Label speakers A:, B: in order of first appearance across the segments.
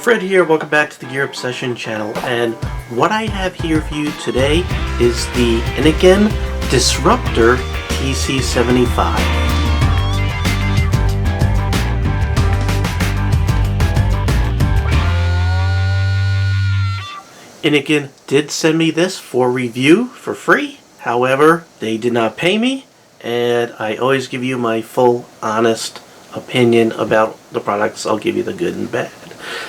A: Fred here, welcome back to the Gear Obsession channel, and what I have here for you today is the Innokin Disruptor TC75. Innokin did send me this for review for free. However, they did not pay me, and I always give you my full, honest opinion about the products. I'll give you the good and bad.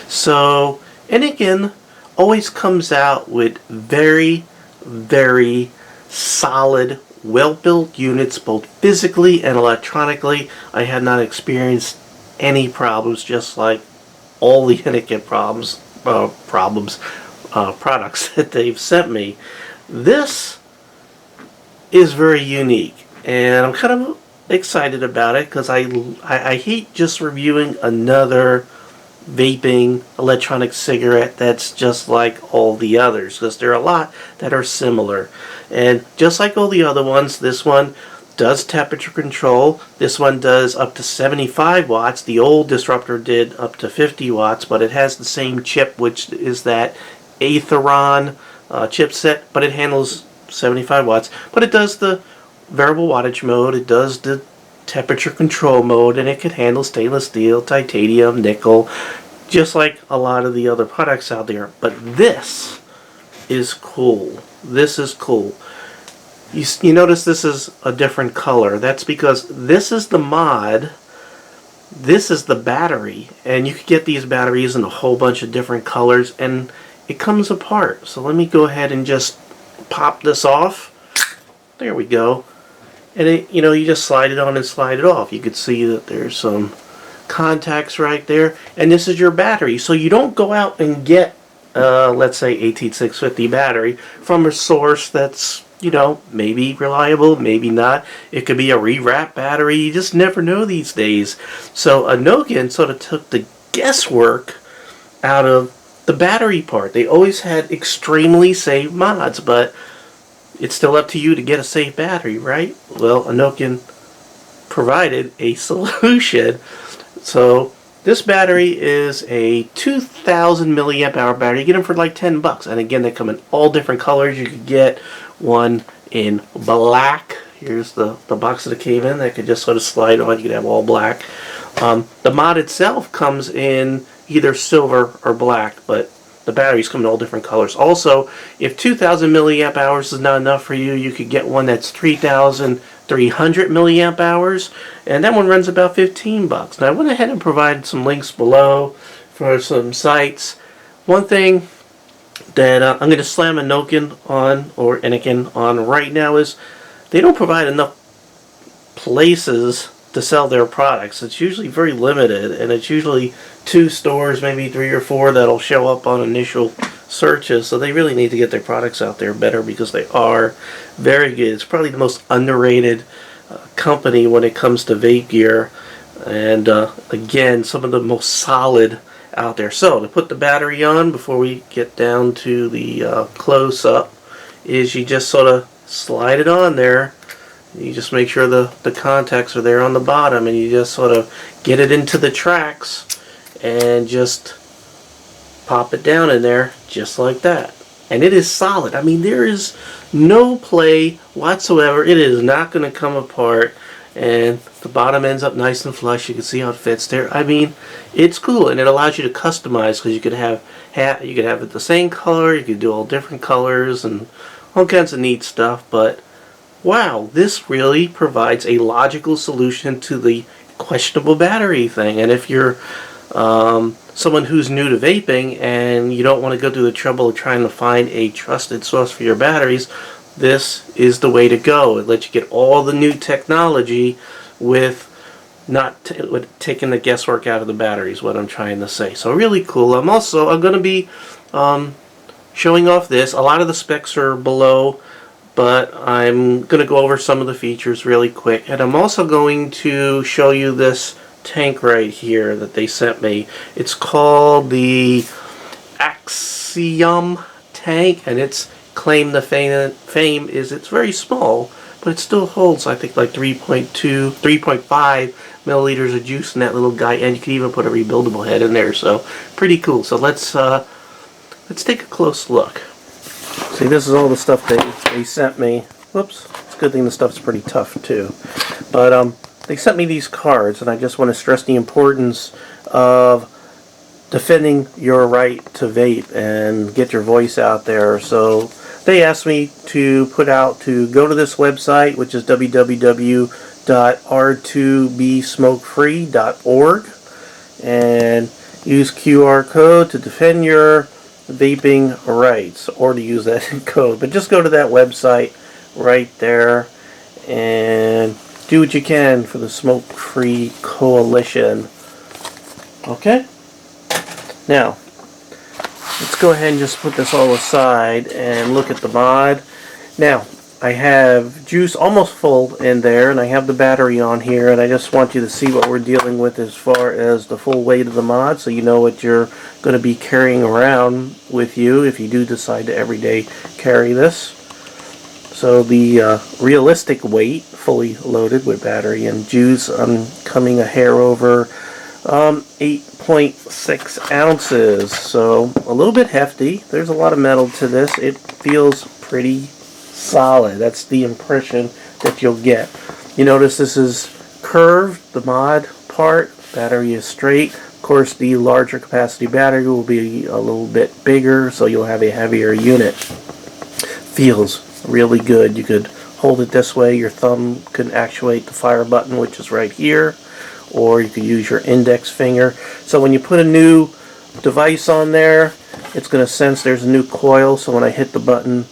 A: So, Innokin always comes out with very, very solid, well-built units, both physically and electronically. I have not experienced any problems, just like all the Innokin products that they've sent me. This is very unique, and I'm kind of excited about it because I hate just reviewing another vaping electronic cigarette that's just like all the others, because there are a lot that are similar. And just like all the other ones, this one does temperature control. This one does up to 75 watts. The old Disruptor did up to 50 watts, but it has the same chip, which is that Aetheon chipset, but it handles 75 watts. But it does the variable wattage mode, it does the temperature control mode, and it can handle stainless steel, titanium, nickel, just like a lot of the other products out there. But this is cool. This is cool. You notice this is a different color. That's because this is the mod, this is the battery, and you can get these batteries in a whole bunch of different colors, and it comes apart. So let me go ahead and just pop this off. There we go. And it, you just slide it on and slide it off. You can see that there's some contacts right there, and this is your battery. So you don't go out and get let's say AT650 battery from a source that's maybe reliable, maybe not. It could be a rewrap battery. You just never know these days. So Innokin sort of took the guesswork out of the battery part. They always had extremely safe mods, but it's still up to you to get a safe battery, right? Well, Innokin provided a solution. So this battery is a 2,000 milliamp hour battery. You get them for like $10, and again, they come in all different colors. You could get one in black. Here's the box that it came in. That could just sort of slide on. You could have all black. The mod itself comes in either silver or black, but the batteries come in all different colors. Also, if 2,000 milliamp hours is not enough for you, you could get one that's 3,300 milliamp hours, and that one runs about $15. Now, I went ahead and provided some links below for some sites. One thing that I'm going to slam Innokin on right now is they don't provide enough places to sell their products. It's usually very limited, and it's usually 2 stores, maybe 3 or 4 that'll show up on initial searches. So they really need to get their products out there better, because they are very good. It's probably the most underrated company when it comes to vape gear, and again, some of the most solid out there. So to put the battery on, before we get down to the close-up, is you just sort of slide it on there. You just make sure the contacts are there on the bottom, and you just sort of get it into the tracks and just pop it down in there just like that. And it is solid. I mean, there is no play whatsoever. It is not going to come apart, and the bottom ends up nice and flush. You can see how it fits there. I mean, it's cool, and it allows you to customize, because you could have it the same color, you could do all different colors and all kinds of neat stuff. But wow, this really provides a logical solution to the questionable battery thing. And if you're someone who's new to vaping and you don't want to go through the trouble of trying to find a trusted source for your batteries, this is the way to go. It lets you get all the new technology with with taking the guesswork out of the batteries, what I'm trying to say. So really cool. I'm going to be showing off this. A lot of the specs are below, but I'm going to go over some of the features really quick. And I'm also going to show you this tank right here that they sent me. It's called the Axum tank, and its claim to fame is it's very small, but it still holds, I think, like 3.5 milliliters of juice in that little guy, and you can even put a rebuildable head in there. So pretty cool. So let's take a close look. See, this is all the stuff they sent me. Whoops, it's a good thing the stuff's pretty tough too. But they sent me these cards, and I just want to stress the importance of defending your right to vape and get your voice out there. So they asked me to go to this website, which is www.r2bsmokefree.org, and use QR code to defend your vaping rights, or to use that code. But just go to that website right there and do what you can for the smoke-free coalition. Okay? Now, let's go ahead and just put this all aside and look at the mod. Now, I have juice almost full in there, and I have the battery on here, and I just want you to see what we're dealing with as far as the full weight of the mod, so you know what you're going to be carrying around with you if you do decide to everyday carry this. So the realistic weight, fully loaded with battery and juice, I'm coming a hair over 8.6 ounces, so a little bit hefty. There's a lot of metal to this. It feels pretty solid. That's the impression that you'll get. You notice this is curved, the mod part. Battery is straight. Of course, the larger capacity battery will be a little bit bigger, so you'll have a heavier unit. Feels really good. You could hold it this way. Your thumb can actuate the fire button, which is right here, or you could use your index finger. So when you put a new device on there, it's going to sense there's a new coil, so when I hit the button,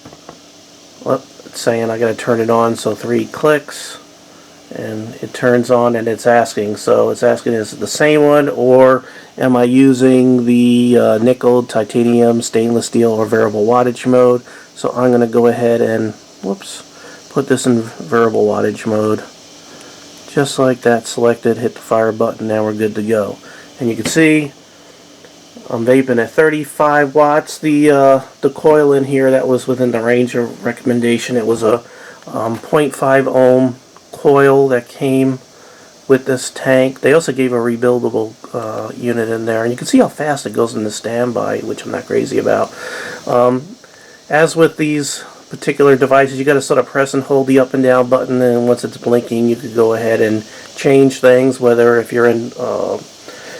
A: well, it's saying I got to turn it on, so 3 clicks and it turns on, and it's asking. So it's asking, is it the same one, or am I using the nickel, titanium, stainless steel, or variable wattage mode? So I'm going to go ahead and put this in variable wattage mode. Just like that, selected, hit the fire button, now we're good to go. And you can see I'm vaping at 35 watts. The coil in here, that was within the range of recommendation. It was a 0.5 ohm coil that came with this tank. They also gave a rebuildable unit in there, and you can see how fast it goes into standby, which I'm not crazy about. As with these particular devices, you got to sort of press and hold the up and down button, and once it's blinking you could go ahead and change things. Whether if you're in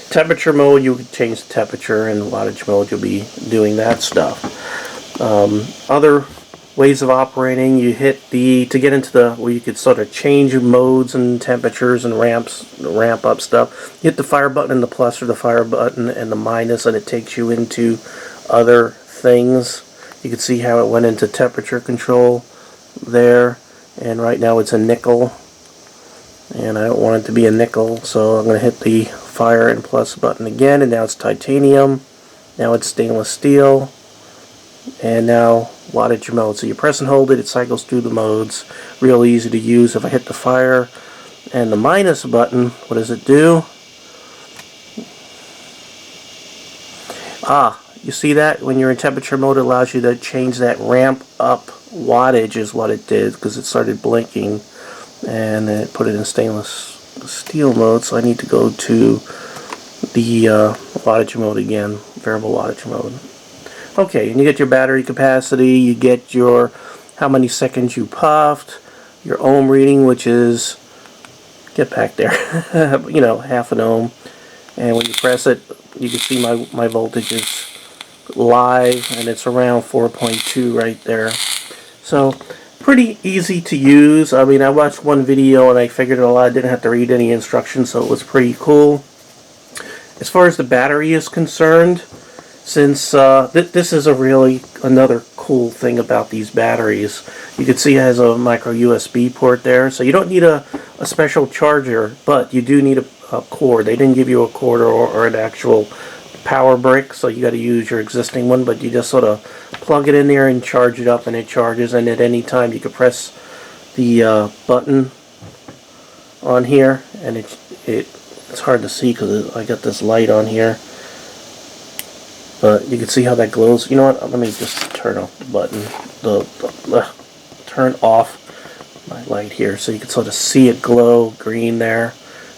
A: temperature mode, you could change the temperature, and wattage mode, you'll be doing that stuff. Other ways of operating, you hit to get into the where you could sort of change modes and temperatures and ramp up stuff. You hit the fire button and the plus, or the fire button and the minus, and it takes you into other things. You can see how it went into temperature control there, and right now it's a nickel, and I don't want it to be a nickel, so I'm going to hit the fire and plus button again, and now it's titanium, now it's stainless steel, and now wattage mode. So you press and hold it, it cycles through the modes, real easy to use. If I hit the fire and the minus button, what does it do? You see that? When you're in temperature mode, it allows you to change that ramp up wattage is what it did, because it started blinking, and then it put it in stainless steel mode. So I need to go to the wattage mode again, variable wattage mode. Okay, and you get your battery capacity, you get your how many seconds you puffed, your ohm reading, which is, get back there, you know, half an ohm, and when you press it, you can see my voltage is live, and it's around 4.2 right there. So pretty easy to use. I mean, I watched one video and I figured it out. I didn't have to read any instructions, so it was pretty cool. As far as the battery is concerned, since this is another cool thing about these batteries, you can see it has a micro USB port there, so you don't need a special charger, but you do need a cord. They didn't give you a cord or an actual power brick, so you got to use your existing one, but you just sort of plug it in there and charge it up, and it charges. And at any time you can press the button on here, and it's hard to see because I got this light on here, but you can see how that glows. You know what, let me just turn off the button, turn off my light here, so you can sort of see it glow green there.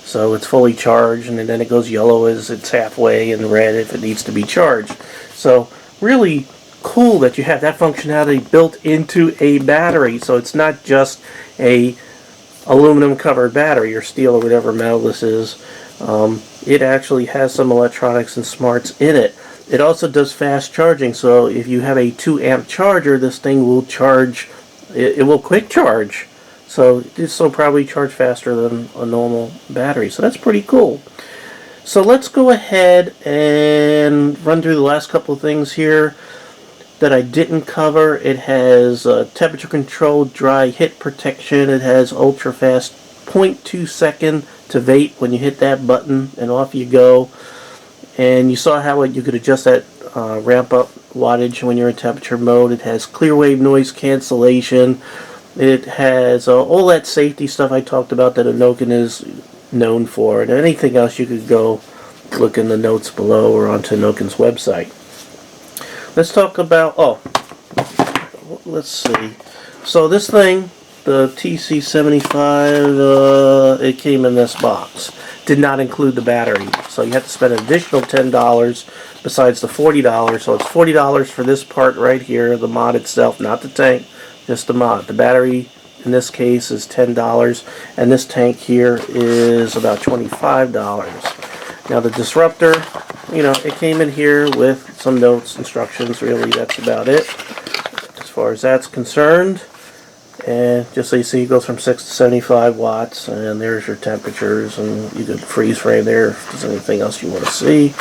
A: So it's fully charged, and then it goes yellow as it's halfway, and red if it needs to be charged. So really cool that you have that functionality built into a battery. So it's not just a aluminum covered battery or steel or whatever metal this is. It actually has some electronics and smarts in it. It also does fast charging, so if you have a 2 amp charger, this thing will charge, it will quick charge. So this will probably charge faster than a normal battery. So that's pretty cool. So let's go ahead and run through the last couple of things here that I didn't cover. It has temperature controlled dry hit protection. It has ultra fast 0.2 second to vape when you hit that button, and off you go. And you saw how you could adjust that ramp up wattage when you're in temperature mode. It has clear wave noise cancellation. It has all that safety stuff I talked about that Innokin is known for. And anything else, you could go look in the notes below or onto Innokin's website. Let's talk about, let's see. So this thing, the TC75, it came in this box. Did not include the battery. So you have to spend an additional $10 besides the $40. So it's $40 for this part right here, the mod itself, not the tank, just the mod. The battery in this case is $10, and this tank here is about $25. Now the disruptor, you know, it came in here with some notes, instructions, really that's about it as far as that's concerned. And just so you see, it goes from 6 to 75 watts, and there's your temperatures, and you could freeze frame there if there's anything else you want to see.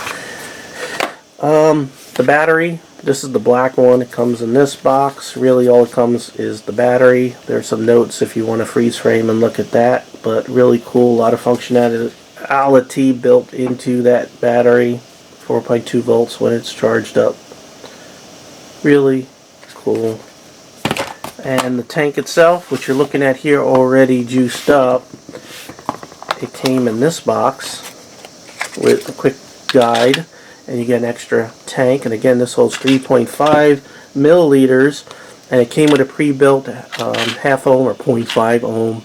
A: The battery, this is the black one. It comes in this box. Really all it comes is the battery. There's some notes if you want to freeze frame and look at that, but really cool, a lot of functionality built into that battery. 4.2 volts when it's charged up. Really cool. And the tank itself, which you're looking at here already juiced up, it came in this box with a quick guide, and you get an extra tank. And again, this holds 3.5 milliliters, and it came with a pre-built half ohm or 0.5 ohm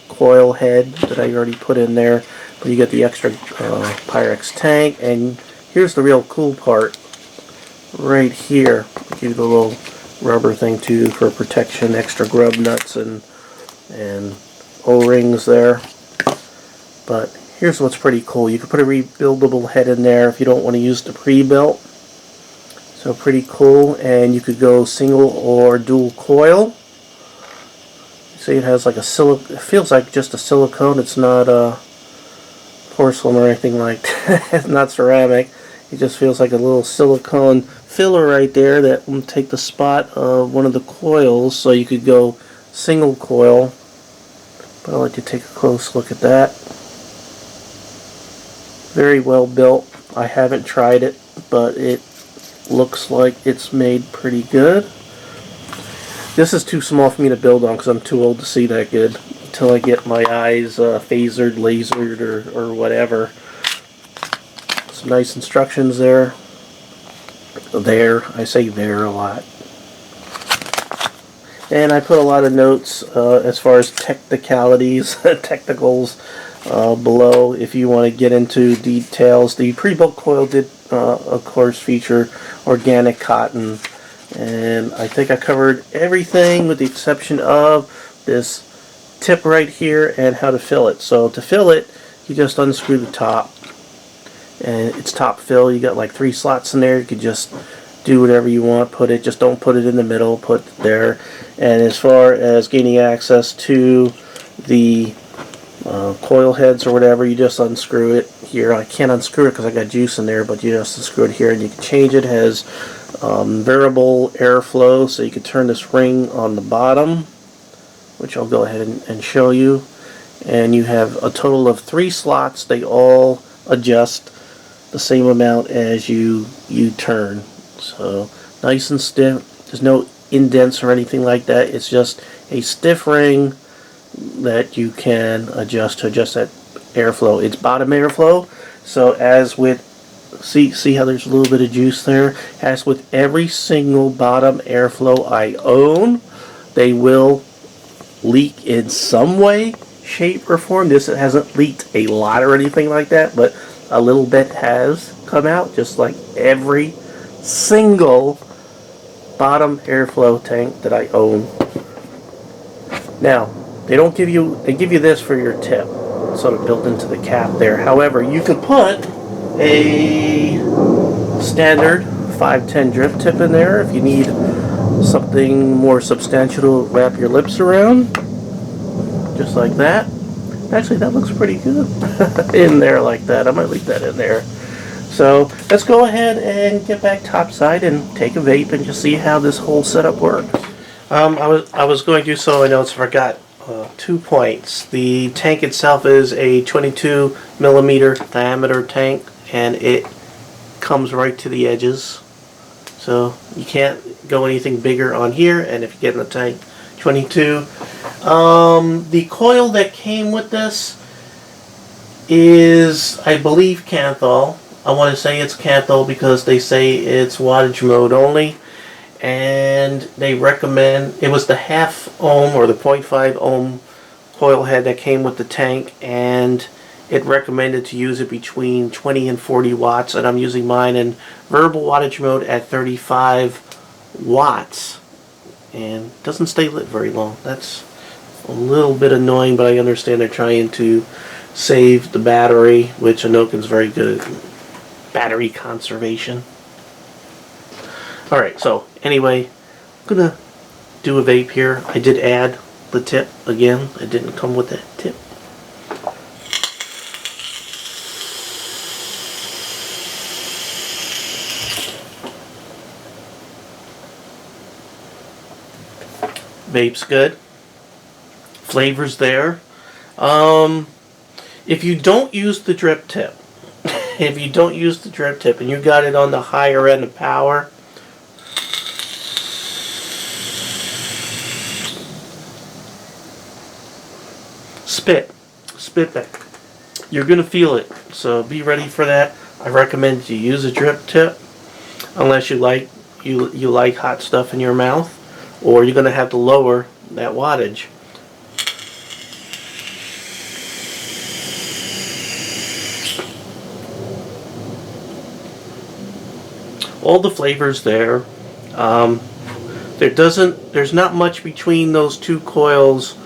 A: coil head that I already put in there. But you get the extra Pyrex tank, and here's the real cool part right here. I'll give you the little rubber thing too for protection, extra grub nuts and O-rings there. But here's what's pretty cool. You can put a rebuildable head in there if you don't want to use the pre-built. So pretty cool. And you could go single or dual coil. See, it has like a it feels like just a silicone. It's not porcelain or anything like that. It's not ceramic. It just feels like a little silicone filler right there that will take the spot of one of the coils, so you could go single coil. But I'll let you take a close look at that. Very well built. I haven't tried it, but it looks like it's made pretty good. This is too small for me to build on because I'm too old to see that good until I get my eyes phasered, lasered, or whatever. Some nice instructions there. I say there a lot. And I put a lot of notes as far as technicalities, technicals below if you want to get into details. The pre-built coil did, of course, feature organic cotton. And I think I covered everything with the exception of this tip right here and how to fill it. So to fill it, you just unscrew the top. And it's top fill. You got like 3 slots in there. You could just do whatever you want. Just don't put it in the middle. Put it there. And as far as gaining access to the coil heads or whatever, you just unscrew it here. I can't unscrew it because I got juice in there, but you just unscrew it here, and you can change it. It has variable airflow, so you can turn this ring on the bottom, which I'll go ahead and show you. And you have a total of 3 slots. They all adjust the same amount as you turn. So nice and stiff. There's no indents or anything like that. It's just a stiff ring that you can adjust to adjust that airflow. It's bottom airflow. So as with, see how there's a little bit of juice there? As with every single bottom airflow I own, they will leak in some way. shape or form. This hasn't leaked a lot or anything like that, but a little bit has come out, just like every single bottom airflow tank that I own. Now, they give you this for your tip, sort of built into the cap there. However, you could put a standard 510 drip tip in there if you need something more substantial to wrap your lips around, just like that. Actually, that looks pretty good in there like that. I might leave that in there. So let's go ahead and get back topside and take a vape and just see how this whole setup works. I was going to, so I know it's forgot 2 points. The tank itself is a 22 millimeter diameter tank, and it comes right to the edges. So you can't go anything bigger on here, and if you get in the tank 22. The coil that came with this is, I believe, Canthal. I want to say it's Canthal because they say it's wattage mode only, and they recommend, it was the half ohm or the 0.5 ohm coil head that came with the tank, and it recommended to use it between 20 and 40 watts, and I'm using mine in variable wattage mode at 35 watts, and it doesn't stay lit very long. That's a little bit annoying, but I understand they're trying to save the battery, which Innokin's very good at battery conservation. Alright, so anyway, I'm gonna do a vape here. I did add the tip again. It didn't come with that tip. Vape's good. Flavor's there. If you don't use the drip tip, and you got it on the higher end of power, spit back. You're gonna feel it, so be ready for that. I recommend you use a drip tip unless you like hot stuff in your mouth, or you're gonna have to lower that wattage. All the flavors there. There's not much between those two coils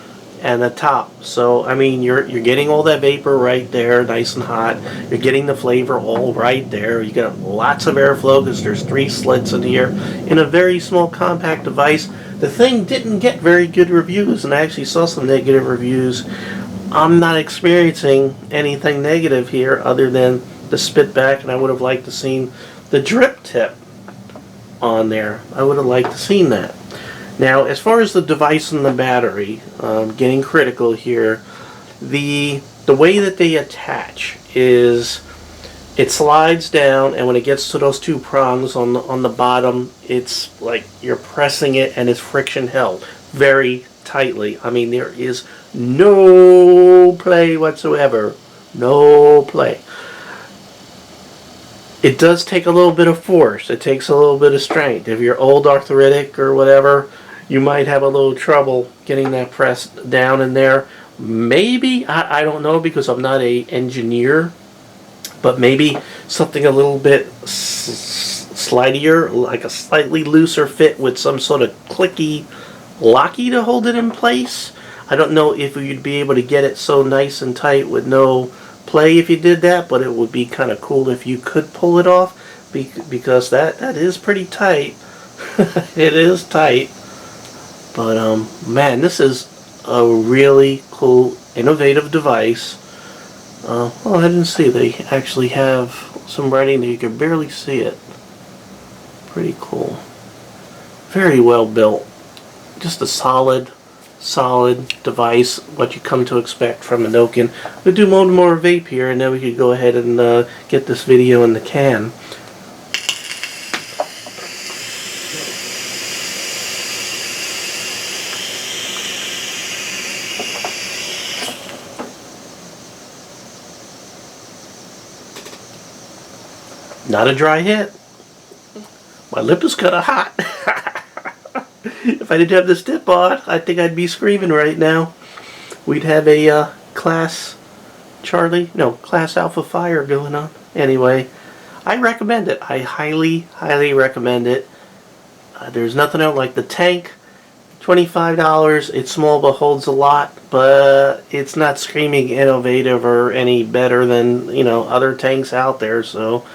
A: and the top. So I mean, you're getting all that vapor right there, nice and hot. You're getting the flavor all right there. You got lots of airflow because there's 3 slits in here in a very small compact device. The thing didn't get very good reviews, and I actually saw some negative reviews. I'm not experiencing anything negative here other than the spit back, and I would have liked to seen the drip tip on there. I would have liked to seen that. Now, as far as the device and the battery, getting critical here, the way that they attach is it slides down, and when it gets to those 2 prongs on the bottom, it's like you're pressing it and it's friction held very tightly. I mean, there is no play whatsoever. No play. It does take a little bit of force. It takes a little bit of strength. If you're old arthritic or whatever, you might have a little trouble getting that pressed down in there. Maybe, I don't know because I'm not an engineer, but maybe something a little bit slidier, like a slightly looser fit with some sort of clicky locky to hold it in place. I don't know if you'd be able to get it so nice and tight with no play if you did that, but it would be kind of cool if you could pull it off, because that is pretty tight. It is tight, but man, this is a really cool, innovative device. Oh, I didn't see they actually have some writing that you can barely see it. Pretty cool. Very well built. Just a solid device, what you come to expect from Innokin. We'll do one more vape here, and then we could go ahead and get this video in the can. Not a dry hit. My lip is kind of hot. If I didn't have this tip on, I think I'd be screaming right now. we'd have a Class Alpha fire going on. Anyway, I recommend it. I highly, highly recommend it. There's nothing else like the tank. $25. It's small but holds a lot, but it's not screaming innovative or any better than, you know, other tanks out there. So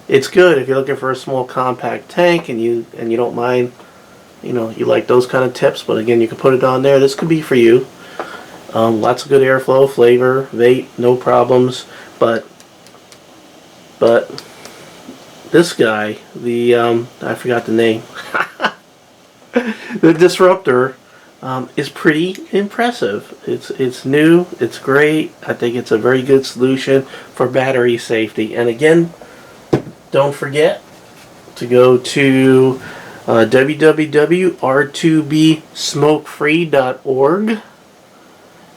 A: it's good if you're looking for a small compact tank and you don't mind, you know, you like those kind of tips. But again, you can put it on there. This could be for you. Lots of good airflow, flavor, vape, no problems. But this guy, the I forgot the name. The Disruptor is pretty impressive. It's new. It's great. I think it's a very good solution for battery safety. And again, don't forget to go to www.r2bsmokefree.org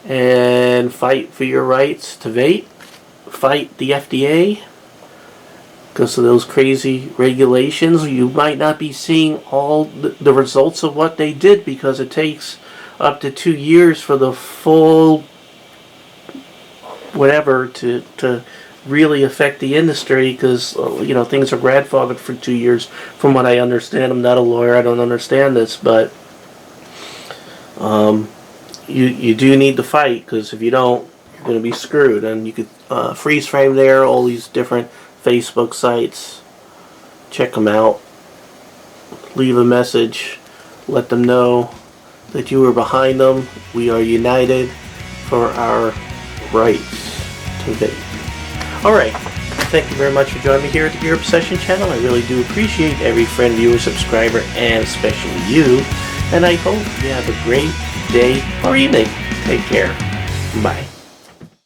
A: and fight for your rights to vape. Fight the FDA. Because of those crazy regulations, you might not be seeing all the results of what they did, because it takes up to 2 years for the full whatever to really affect the industry, because you know, things are grandfathered for 2 years from what I understand. I'm not a lawyer, I don't understand this, but you do need to fight, because if you don't, you're going to be screwed. And you could freeze frame there, all these different Facebook sites. Check them out. Leave a message. Let them know that you are behind them. We are united for our rights to vape. Alright, thank you very much for joining me here at the Gear Obsession channel. I really do appreciate every friend, viewer, subscriber, and especially you. And I hope you have a great day or evening. Take care. Bye.